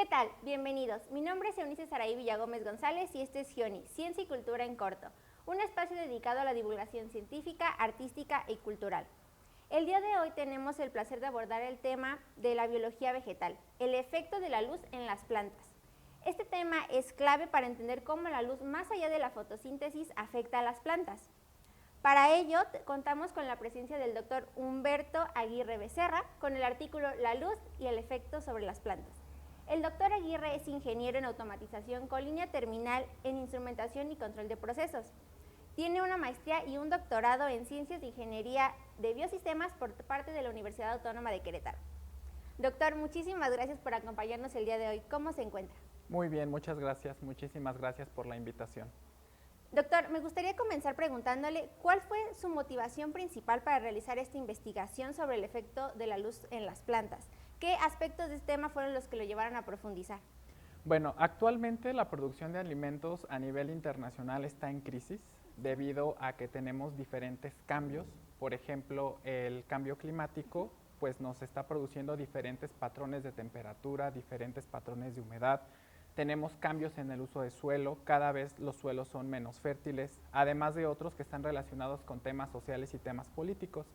tal? Bienvenidos. Mi nombre es Eunice Saraí Villagómez González y este es GIONI, Ciencia y Cultura en Corto, un espacio dedicado a la divulgación científica, artística y cultural. El día de hoy tenemos el placer de abordar el tema de la biología vegetal, el efecto de la luz en las plantas. Este tema es clave para entender cómo la luz, más allá de la fotosíntesis, afecta a las plantas. Para ello, contamos con la presencia del doctor Humberto Aguirre Becerra, con el artículo La luz y el efecto sobre las plantas. El doctor Aguirre es ingeniero en automatización con línea terminal en instrumentación y control de procesos. Tiene una maestría y un doctorado en ciencias de ingeniería de biosistemas por parte de la Universidad Autónoma de Querétaro. Doctor, muchísimas gracias por acompañarnos el día de hoy. ¿Cómo se encuentra? Muy bien, muchas gracias. Muchísimas gracias por la invitación. Doctor, me gustaría comenzar preguntándole cuál fue su motivación principal para realizar esta investigación sobre el efecto de la luz en las plantas. ¿Qué aspectos de este tema fueron los que lo llevaron a profundizar? Bueno, actualmente la producción de alimentos a nivel internacional está en crisis debido a que tenemos diferentes cambios. Por ejemplo, el cambio climático pues nos está produciendo diferentes patrones de temperatura, diferentes patrones de humedad. Tenemos cambios en el uso de suelo, cada vez los suelos son menos fértiles, además de otros que están relacionados con temas sociales y temas políticos.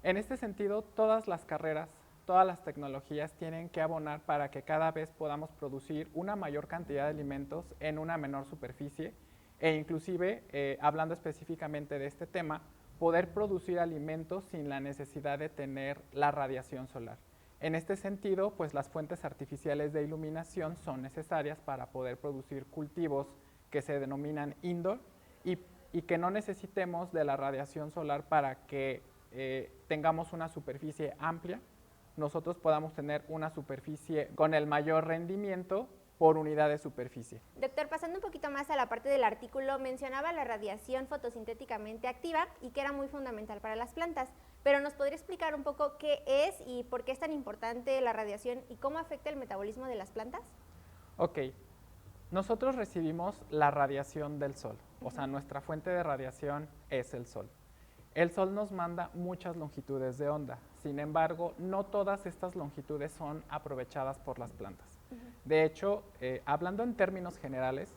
En este sentido, todas las carreras, todas las tecnologías tienen que abonar para que cada vez podamos producir una mayor cantidad de alimentos en una menor superficie e inclusive, hablando específicamente de este tema, poder producir alimentos sin la necesidad de tener la radiación solar. En este sentido, pues las fuentes artificiales de iluminación son necesarias para poder producir cultivos que se denominan indoor y que no necesitemos de la radiación solar para que tengamos una superficie amplia, nosotros podamos tener una superficie con el mayor rendimiento por unidad de superficie. Doctor, pasando un poquito más a la parte del artículo, mencionaba la radiación fotosintéticamente activa y que era muy fundamental para las plantas, pero ¿nos podría explicar un poco qué es y por qué es tan importante la radiación y cómo afecta el metabolismo de las plantas? Ok, nosotros recibimos la radiación del sol, o sea, nuestra fuente de radiación es el sol. El sol nos manda muchas longitudes de onda, sin embargo, no todas estas longitudes son aprovechadas por las plantas. De hecho, hablando en términos generales,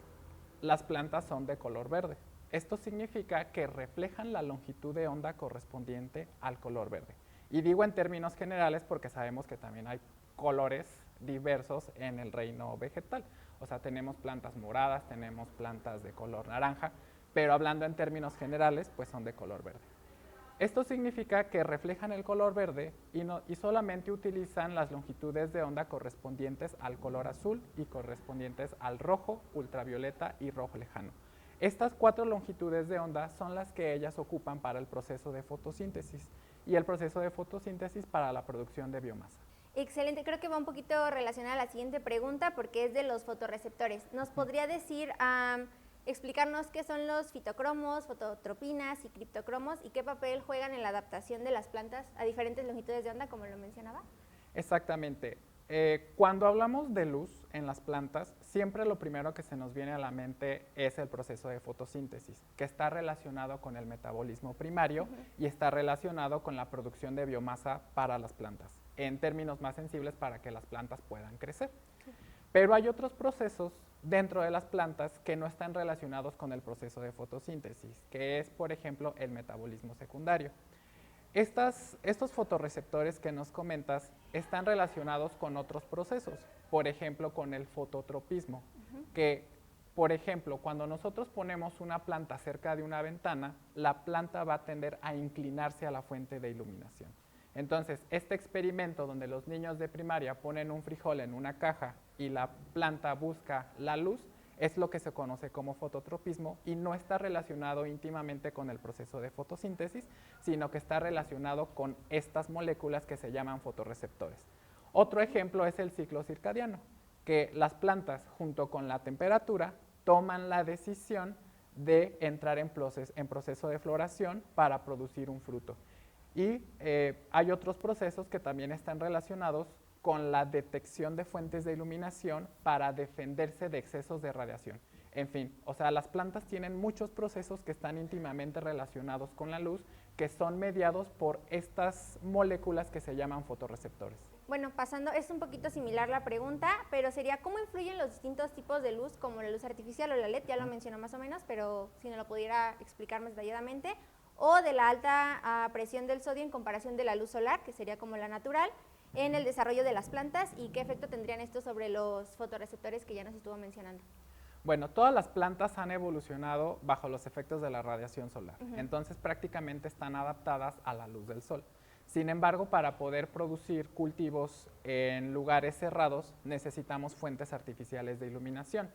las plantas son de color verde. Esto significa que reflejan la longitud de onda correspondiente al color verde. Y digo en términos generales porque sabemos que también hay colores diversos en el reino vegetal. O sea, tenemos plantas moradas, tenemos plantas de color naranja, pero hablando en términos generales, pues son de color verde. Esto significa que reflejan el color verde y solamente utilizan las longitudes de onda correspondientes al color azul y correspondientes al rojo, ultravioleta y rojo lejano. Estas 4 longitudes de onda son las que ellas ocupan para el proceso de fotosíntesis y el proceso de fotosíntesis para la producción de biomasa. Excelente, creo que va un poquito relacionada a la siguiente pregunta porque es de los fotorreceptores. ¿Nos podría decir, explicarnos qué son los fitocromos, fototropinas y criptocromos y qué papel juegan en la adaptación de las plantas a diferentes longitudes de onda, como lo mencionaba? Exactamente. Cuando hablamos de luz en las plantas, siempre lo primero que se nos viene a la mente es el proceso de fotosíntesis, que está relacionado con el metabolismo primario y está relacionado con la producción de biomasa para las plantas, en términos más sensibles para que las plantas puedan crecer. Pero hay otros procesos dentro de las plantas que no están relacionados con el proceso de fotosíntesis, que es, por ejemplo, el metabolismo secundario. Estos fotorreceptores que nos comentas están relacionados con otros procesos, por ejemplo, con el fototropismo, que, por ejemplo, cuando nosotros ponemos una planta cerca de una ventana, la planta va a tender a inclinarse a la fuente de iluminación. Entonces, este experimento donde los niños de primaria ponen un frijol en una caja y la planta busca la luz, es lo que se conoce como fototropismo y no está relacionado íntimamente con el proceso de fotosíntesis, sino que está relacionado con estas moléculas que se llaman fotorreceptores. Otro ejemplo es el ciclo circadiano, que las plantas junto con la temperatura toman la decisión de entrar en proceso de floración para producir un fruto. Y hay otros procesos que también están relacionados con la detección de fuentes de iluminación para defenderse de excesos de radiación. En fin, o sea, las plantas tienen muchos procesos que están íntimamente relacionados con la luz, que son mediados por estas moléculas que se llaman fotorreceptores. bueno, pasando, es un poquito similar la pregunta, pero sería ¿cómo influyen los distintos tipos de luz, como la luz artificial o la LED? Ya lo mencionó más o menos, pero si no lo pudiera explicar más detalladamente. O de la alta presión del sodio en comparación de la luz solar, que sería como la natural, en el desarrollo de las plantas, y qué efecto tendrían esto sobre los fotorreceptores que ya nos estuvo mencionando. Bueno, todas las plantas han evolucionado bajo los efectos de la radiación solar, entonces prácticamente están adaptadas a la luz del sol. Sin embargo, para poder producir cultivos en lugares cerrados, necesitamos fuentes artificiales de iluminación.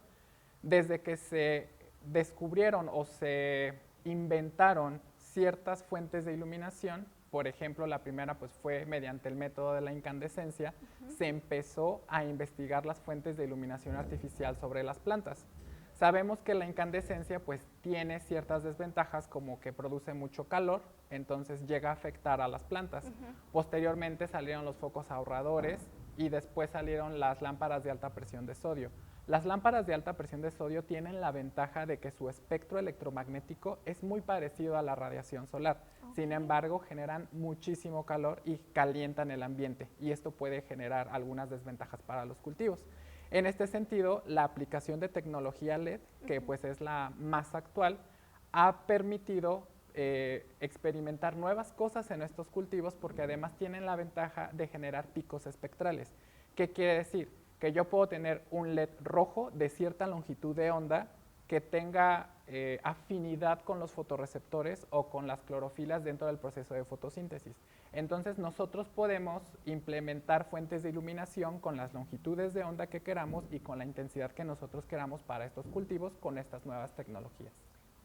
Desde que se descubrieron o se inventaron ciertas fuentes de iluminación, por ejemplo, la primera pues fue mediante el método de la incandescencia, se empezó a investigar las fuentes de iluminación artificial sobre las plantas. Sabemos que la incandescencia pues tiene ciertas desventajas, como que produce mucho calor, entonces llega a afectar a las plantas. Posteriormente salieron los focos ahorradores y después salieron las lámparas de alta presión de sodio. Las lámparas de alta presión de sodio tienen la ventaja de que su espectro electromagnético es muy parecido a la radiación solar. Sin embargo, generan muchísimo calor y calientan el ambiente, y esto puede generar algunas desventajas para los cultivos. En este sentido, la aplicación de tecnología LED, que pues es la más actual, ha permitido experimentar nuevas cosas en estos cultivos, porque además tienen la ventaja de generar picos espectrales. ¿Qué quiere decir? Que yo puedo tener un LED rojo de cierta longitud de onda que tenga afinidad con los fotorreceptores o con las clorofilas dentro del proceso de fotosíntesis. Entonces nosotros podemos implementar fuentes de iluminación con las longitudes de onda que queramos y con la intensidad que nosotros queramos para estos cultivos con estas nuevas tecnologías.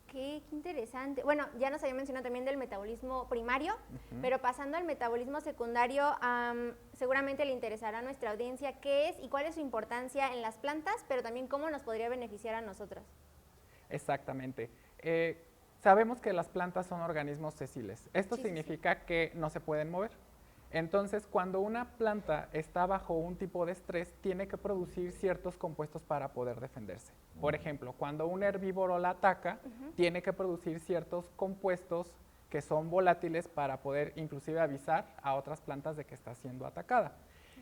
Qué interesante. Bueno, ya nos había mencionado también del metabolismo primario, pero pasando al metabolismo secundario, seguramente le interesará a nuestra audiencia qué es y cuál es su importancia en las plantas, pero también cómo nos podría beneficiar a nosotros. Exactamente. Sabemos que las plantas son organismos sesiles. Esto significa que no se pueden mover. Entonces, cuando una planta está bajo un tipo de estrés, tiene que producir ciertos compuestos para poder defenderse. Por ejemplo, cuando un herbívoro la ataca, tiene que producir ciertos compuestos que son volátiles para poder inclusive avisar a otras plantas de que está siendo atacada.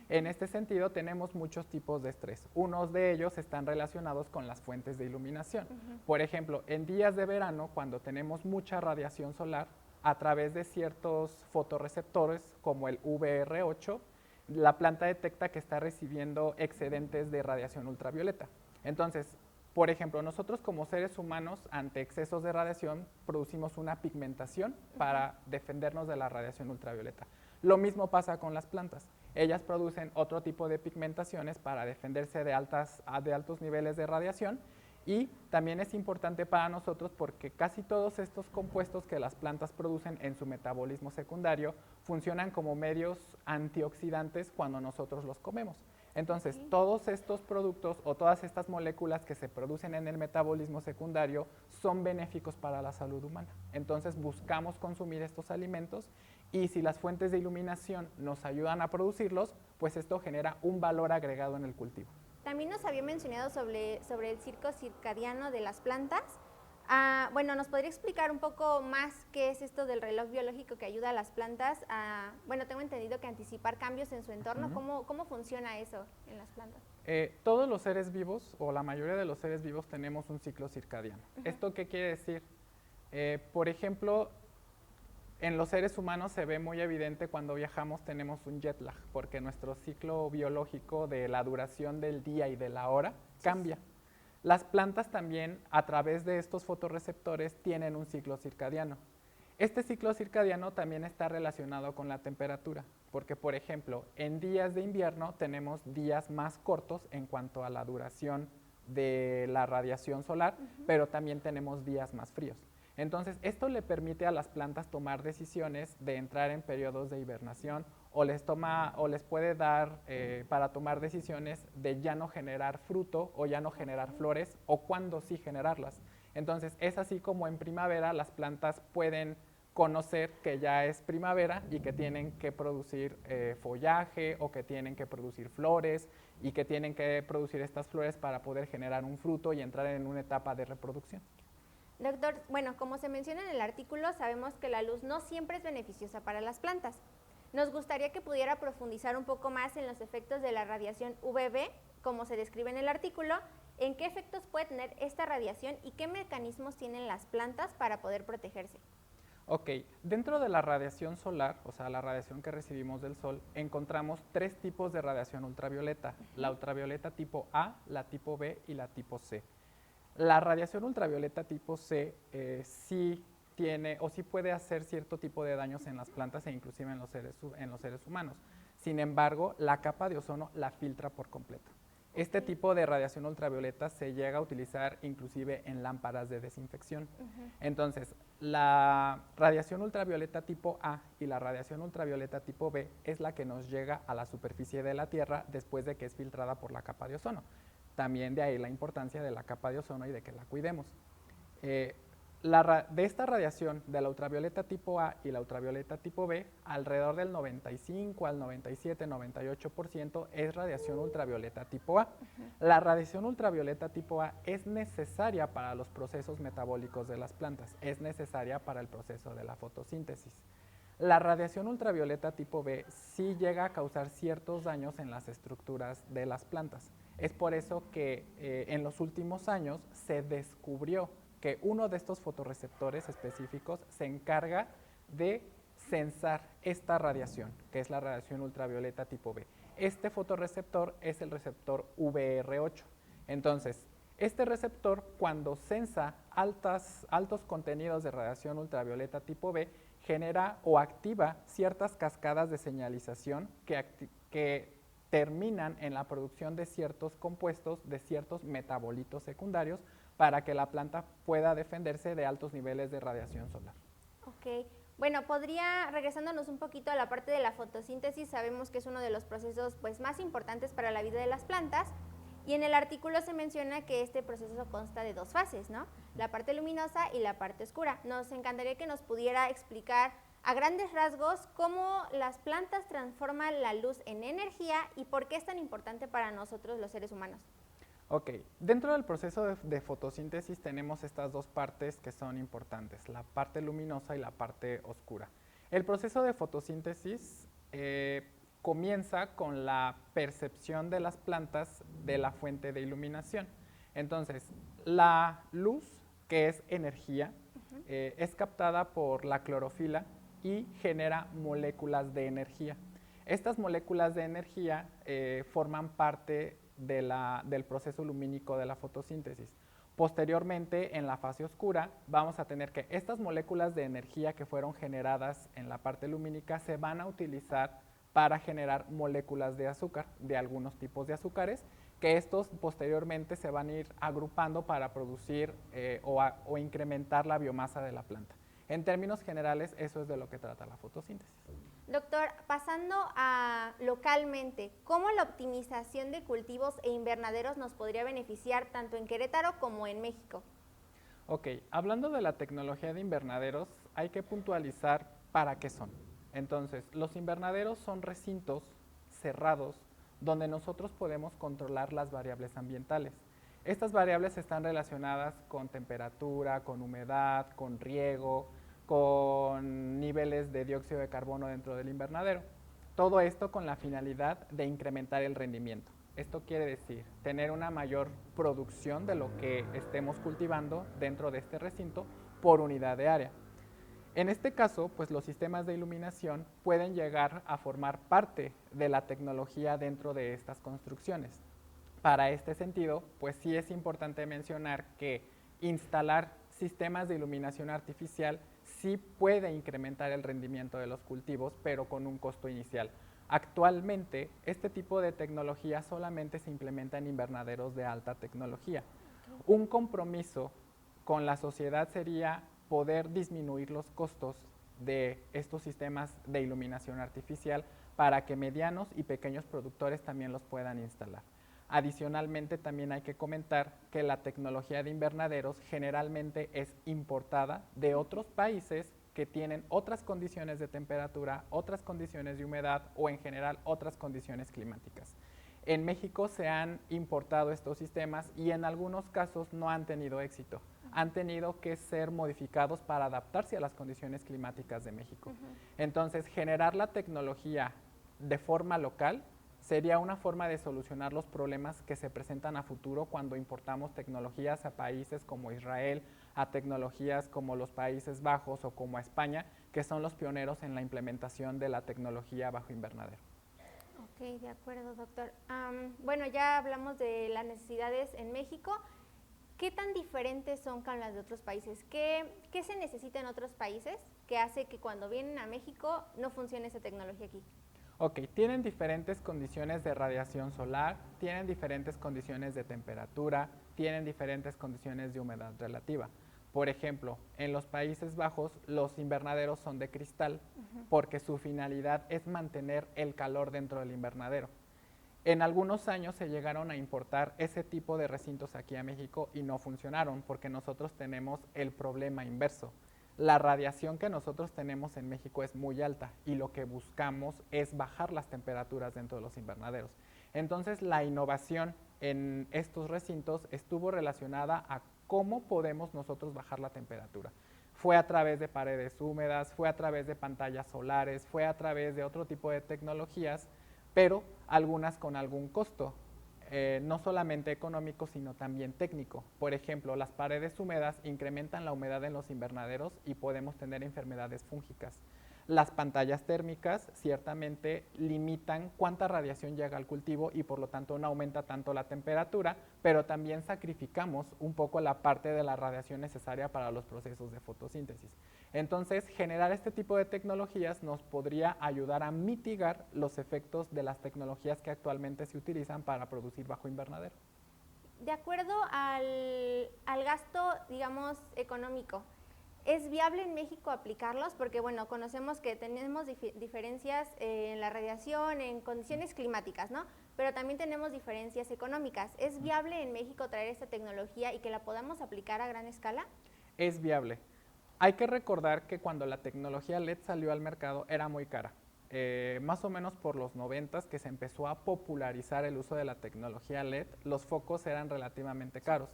En este sentido, tenemos muchos tipos de estrés. Unos de ellos están relacionados con las fuentes de iluminación. Por ejemplo, en días de verano, cuando tenemos mucha radiación solar, a través de ciertos fotorreceptores como el VR8, la planta detecta que está recibiendo excedentes de radiación ultravioleta. Entonces, por ejemplo, nosotros como seres humanos, ante excesos de radiación, producimos una pigmentación para defendernos de la radiación ultravioleta. Lo mismo pasa con las plantas. Ellas producen otro tipo de pigmentaciones para defenderse de altos niveles de radiación. Y también es importante para nosotros porque casi todos estos compuestos que las plantas producen en su metabolismo secundario funcionan como medios antioxidantes cuando nosotros los comemos. Entonces, todos estos productos o todas estas moléculas que se producen en el metabolismo secundario son benéficos para la salud humana. Entonces, buscamos consumir estos alimentos, y si las fuentes de iluminación nos ayudan a producirlos, pues esto genera un valor agregado en el cultivo. También nos había mencionado sobre el ciclo circadiano de las plantas. Bueno, ¿nos podría explicar un poco más qué es esto del reloj biológico que ayuda a las plantas a, bueno, tengo entendido que anticipar cambios en su entorno? ¿Cómo funciona eso en las plantas? Todos los seres vivos, o la mayoría de los seres vivos, tenemos un ciclo circadiano. ¿Esto qué quiere decir? Por ejemplo, en los seres humanos se ve muy evidente cuando viajamos, tenemos un jet lag, porque nuestro ciclo biológico de la duración del día y de la hora cambia. Las plantas también, a través de estos fotorreceptores, tienen un ciclo circadiano. Este ciclo circadiano también está relacionado con la temperatura, porque, por ejemplo, en días de invierno tenemos días más cortos en cuanto a la duración de la radiación solar, pero también tenemos días más fríos. Entonces, esto le permite a las plantas tomar decisiones de entrar en periodos de hibernación, o les puede dar para tomar decisiones de ya no generar fruto o ya no generar flores, o cuándo sí generarlas. Entonces, es así como en primavera las plantas pueden conocer que ya es primavera y que tienen que producir follaje, o que tienen que producir flores, y que tienen que producir estas flores para poder generar un fruto y entrar en una etapa de reproducción. Doctor, bueno, como se menciona en el artículo, sabemos que la luz no siempre es beneficiosa para las plantas. Nos gustaría que pudiera profundizar un poco más en los efectos de la radiación UVB, como se describe en el artículo, en qué efectos puede tener esta radiación y qué mecanismos tienen las plantas para poder protegerse. Ok, dentro de la radiación solar, o sea, la radiación que recibimos del sol, encontramos tres tipos de radiación ultravioleta, la ultravioleta tipo A, la tipo B y la tipo C. La radiación ultravioleta tipo C sí tiene o sí puede hacer cierto tipo de daños en las plantas e inclusive en los seres humanos. Sin embargo, la capa de ozono la filtra por completo. Este tipo de radiación ultravioleta se llega a utilizar inclusive en lámparas de desinfección. Entonces, la radiación ultravioleta tipo A y la radiación ultravioleta tipo B es la que nos llega a la superficie de la Tierra después de que es filtrada por la capa de ozono. También de ahí la importancia de la capa de ozono y de que la cuidemos. De esta radiación de la ultravioleta tipo A y la ultravioleta tipo B, alrededor del 95 al 97, 98% es radiación ultravioleta tipo A. La radiación ultravioleta tipo A es necesaria para los procesos metabólicos de las plantas, es necesaria para el proceso de la fotosíntesis. La radiación ultravioleta tipo B sí llega a causar ciertos daños en las estructuras de las plantas. Es por eso que en los últimos años se descubrió que uno de estos fotorreceptores específicos se encarga de sensar esta radiación, que es la radiación ultravioleta tipo B. Este fotorreceptor es el receptor VR8. Entonces, este receptor, cuando sensa altos contenidos de radiación ultravioleta tipo B, genera o activa ciertas cascadas de señalización que terminan en la producción de ciertos compuestos, de ciertos metabolitos secundarios, para que la planta pueda defenderse de altos niveles de radiación solar. Ok, bueno, regresándonos un poquito a la parte de la fotosíntesis, sabemos que es uno de los procesos pues, más importantes para la vida de las plantas, y en el artículo se menciona que este proceso consta de dos fases, ¿no? La parte luminosa y la parte oscura. Nos encantaría que nos pudiera explicar a grandes rasgos cómo las plantas transforman la luz en energía y por qué es tan importante para nosotros los seres humanos. Ok, dentro del proceso de fotosíntesis tenemos estas dos partes que son importantes, la parte luminosa y la parte oscura. El proceso de fotosíntesis comienza con la percepción de las plantas de la fuente de iluminación. Entonces, la luz, que es energía, es captada por la clorofila y genera moléculas de energía. Estas moléculas de energía forman parte del proceso lumínico de la fotosíntesis. Posteriormente, en la fase oscura, vamos a tener que estas moléculas de energía que fueron generadas en la parte lumínica se van a utilizar para generar moléculas de azúcar, de algunos tipos de azúcares, que estos posteriormente se van a ir agrupando para producir o incrementar la biomasa de la planta. En términos generales, eso es de lo que trata la fotosíntesis. Doctor, pasando a localmente, ¿cómo la optimización de cultivos e invernaderos nos podría beneficiar tanto en Querétaro como en México? Ok, hablando de la tecnología de invernaderos, hay que puntualizar para qué son. Entonces, los invernaderos son recintos cerrados donde nosotros podemos controlar las variables ambientales. Estas variables están relacionadas con temperatura, con humedad, con riego, con niveles de dióxido de carbono dentro del invernadero. Todo esto con la finalidad de incrementar el rendimiento. Esto quiere decir tener una mayor producción de lo que estemos cultivando dentro de este recinto por unidad de área. En este caso, pues los sistemas de iluminación pueden llegar a formar parte de la tecnología dentro de estas construcciones. Para este sentido, pues sí es importante mencionar que instalar sistemas de iluminación artificial sí puede incrementar el rendimiento de los cultivos, pero con un costo inicial. Actualmente, este tipo de tecnología solamente se implementa en invernaderos de alta tecnología. Un compromiso con la sociedad sería poder disminuir los costos de estos sistemas de iluminación artificial para que medianos y pequeños productores también los puedan instalar. Adicionalmente, también hay que comentar que la tecnología de invernaderos generalmente es importada de otros países que tienen otras condiciones de temperatura, otras condiciones de humedad o en general otras condiciones climáticas. En México se han importado estos sistemas y en algunos casos no han tenido éxito. han tenido que ser modificados para adaptarse a las condiciones climáticas de México. Entonces, generar la tecnología de forma local sería una forma de solucionar los problemas que se presentan a futuro cuando importamos tecnologías a países como Israel, a tecnologías como los Países Bajos o como a España, que son los pioneros en la implementación de la tecnología bajo invernadero. Ok, de acuerdo, doctor. Bueno, ya hablamos de las necesidades en México. ¿Qué tan diferentes son con las de otros países? ¿Qué se necesita en otros países que hace que cuando vienen a México no funcione esa tecnología aquí? Ok, tienen diferentes condiciones de radiación solar, tienen diferentes condiciones de temperatura, tienen diferentes condiciones de humedad relativa. Por ejemplo, en los Países Bajos los invernaderos son de cristal porque su finalidad es mantener el calor dentro del invernadero. En algunos años se llegaron a importar ese tipo de recintos aquí a México y no funcionaron porque nosotros tenemos el problema inverso. La radiación que nosotros tenemos en México es muy alta y lo que buscamos es bajar las temperaturas dentro de los invernaderos. Entonces la innovación en estos recintos estuvo relacionada a cómo podemos nosotros bajar la temperatura. Fue a través de paredes húmedas, fue a través de pantallas solares, fue a través de otro tipo de tecnologías, pero algunas con algún costo, no solamente económico, sino también técnico. Por ejemplo, las paredes húmedas incrementan la humedad en los invernaderos y podemos tener enfermedades fúngicas. Las pantallas térmicas ciertamente limitan cuánta radiación llega al cultivo y por lo tanto no aumenta tanto la temperatura, pero también sacrificamos un poco la parte de la radiación necesaria para los procesos de fotosíntesis. Entonces, generar este tipo de tecnologías nos podría ayudar a mitigar los efectos de las tecnologías que actualmente se utilizan para producir bajo invernadero. De acuerdo al gasto, digamos, económico, ¿es viable en México aplicarlos? Porque, bueno, conocemos que tenemos diferencias en la radiación, en condiciones climáticas, ¿no? Pero también tenemos diferencias económicas. ¿Es viable en México traer esta tecnología y que la podamos aplicar a gran escala? Es viable. Hay que recordar que cuando la tecnología LED salió al mercado era muy cara. Más o menos por los 90 que se empezó a popularizar el uso de la tecnología LED, los focos eran relativamente caros.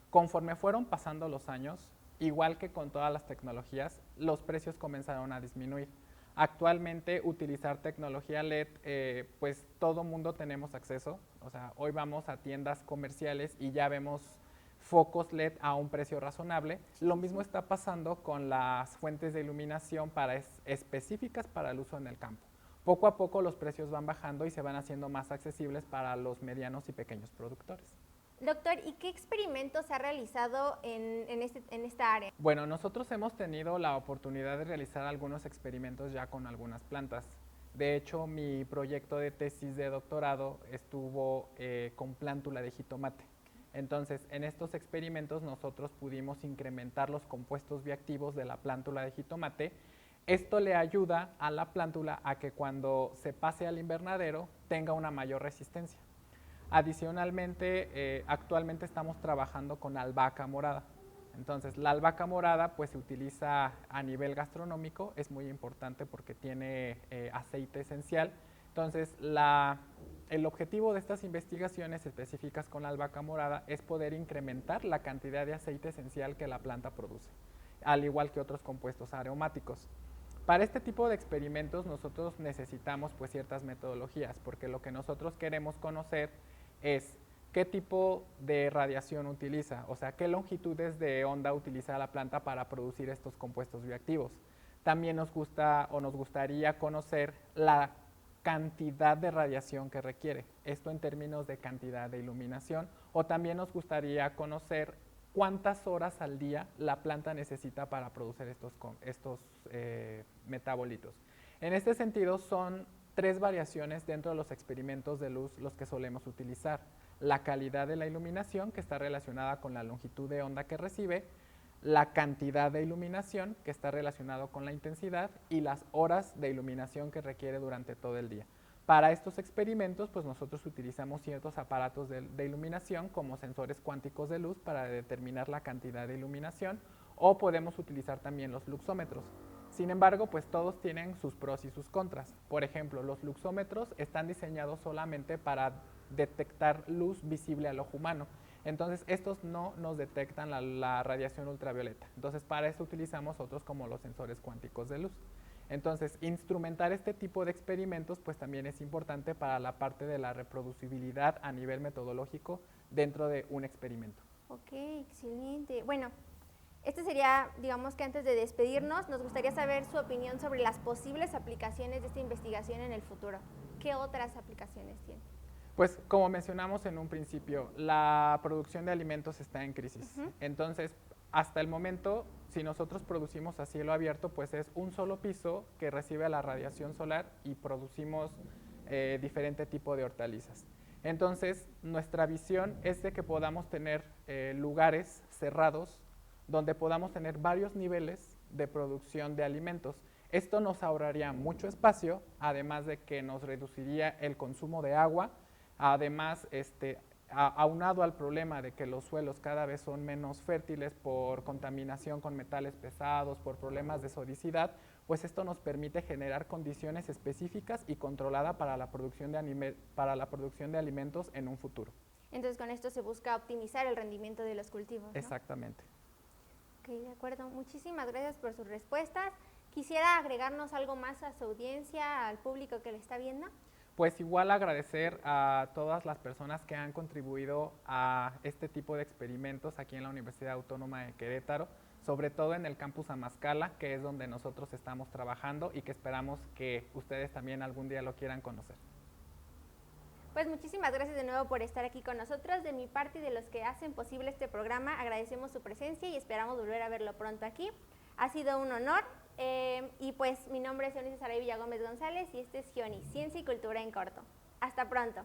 Conforme fueron pasando los años, igual que con todas las tecnologías, los precios comenzaron a disminuir. Actualmente utilizar tecnología LED, pues todo mundo tenemos acceso, o sea, hoy vamos a tiendas comerciales y ya vemos focos LED a un precio razonable. Lo mismo está pasando con las fuentes de iluminación específicas para el uso en el campo. Poco a poco los precios van bajando y se van haciendo más accesibles para los medianos y pequeños productores. Doctor, ¿y qué experimentos ha realizado en esta área? Bueno, nosotros hemos tenido la oportunidad de realizar algunos experimentos ya con algunas plantas. De hecho, mi proyecto de tesis de doctorado estuvo con plántula de jitomate. Entonces, en estos experimentos nosotros pudimos incrementar los compuestos bioactivos de la plántula de jitomate. Esto le ayuda a la plántula a que cuando se pase al invernadero tenga una mayor resistencia. Adicionalmente, actualmente estamos trabajando con albahaca morada. Entonces, la albahaca morada pues se utiliza a nivel gastronómico, es muy importante porque tiene aceite esencial. Entonces, el objetivo de estas investigaciones específicas con la albahaca morada es poder incrementar la cantidad de aceite esencial que la planta produce, al igual que otros compuestos aromáticos. Para este tipo de experimentos nosotros necesitamos pues ciertas metodologías, porque lo que nosotros queremos conocer es qué tipo de radiación utiliza, o sea, qué longitudes de onda utiliza la planta para producir estos compuestos bioactivos. También nos gustaría conocer la cantidad de radiación que requiere, esto en términos de cantidad de iluminación, o también nos gustaría conocer cuántas horas al día la planta necesita para producir estos metabolitos. En este sentido, son 3 variaciones dentro de los experimentos de luz los que solemos utilizar. La calidad de la iluminación, que está relacionada con la longitud de onda que recibe, la cantidad de iluminación, que está relacionado con la intensidad, y las horas de iluminación que requiere durante todo el día. Para estos experimentos, pues nosotros utilizamos ciertos aparatos de iluminación como sensores cuánticos de luz para determinar la cantidad de iluminación, o podemos utilizar también los luxómetros. Sin embargo, pues todos tienen sus pros y sus contras. Por ejemplo, los luxómetros están diseñados solamente para detectar luz visible al ojo humano. Entonces, estos no nos detectan la radiación ultravioleta. Entonces, para eso utilizamos otros como los sensores cuánticos de luz. Entonces, instrumentar este tipo de experimentos pues también es importante para la parte de la reproducibilidad a nivel metodológico dentro de un experimento. Ok, excelente. Bueno, este sería, digamos que antes de despedirnos, nos gustaría saber su opinión sobre las posibles aplicaciones de esta investigación en el futuro. ¿Qué otras aplicaciones tiene? Pues como mencionamos en un principio, la producción de alimentos está en crisis. Entonces, hasta el momento, si nosotros producimos a cielo abierto, pues es un solo piso que recibe la radiación solar y producimos diferente tipo de hortalizas. Entonces, nuestra visión es de que podamos tener lugares cerrados donde podamos tener varios niveles de producción de alimentos. Esto nos ahorraría mucho espacio, además de que nos reduciría el consumo de agua. Además, aunado al problema de que los suelos cada vez son menos fértiles por contaminación con metales pesados, por problemas de sodicidad, pues esto nos permite generar condiciones específicas y controladas para la producción de alimentos en un futuro. Entonces, con esto se busca optimizar el rendimiento de los cultivos, ¿no? Exactamente. Ok, de acuerdo. Muchísimas gracias por sus respuestas. ¿Quisiera agregarnos algo más a su audiencia, al público que le está viendo? Pues igual agradecer a todas las personas que han contribuido a este tipo de experimentos aquí en la Universidad Autónoma de Querétaro, sobre todo en el campus Amazcala, que es donde nosotros estamos trabajando y que esperamos que ustedes también algún día lo quieran conocer. Pues muchísimas gracias de nuevo por estar aquí con nosotros. De mi parte y de los que hacen posible este programa, agradecemos su presencia y esperamos volver a verlo pronto aquí. Ha sido un honor. Y pues mi nombre es Eunice Saray Villagómez González y este es GIONI, Ciencia y Cultura en Corto. Hasta pronto.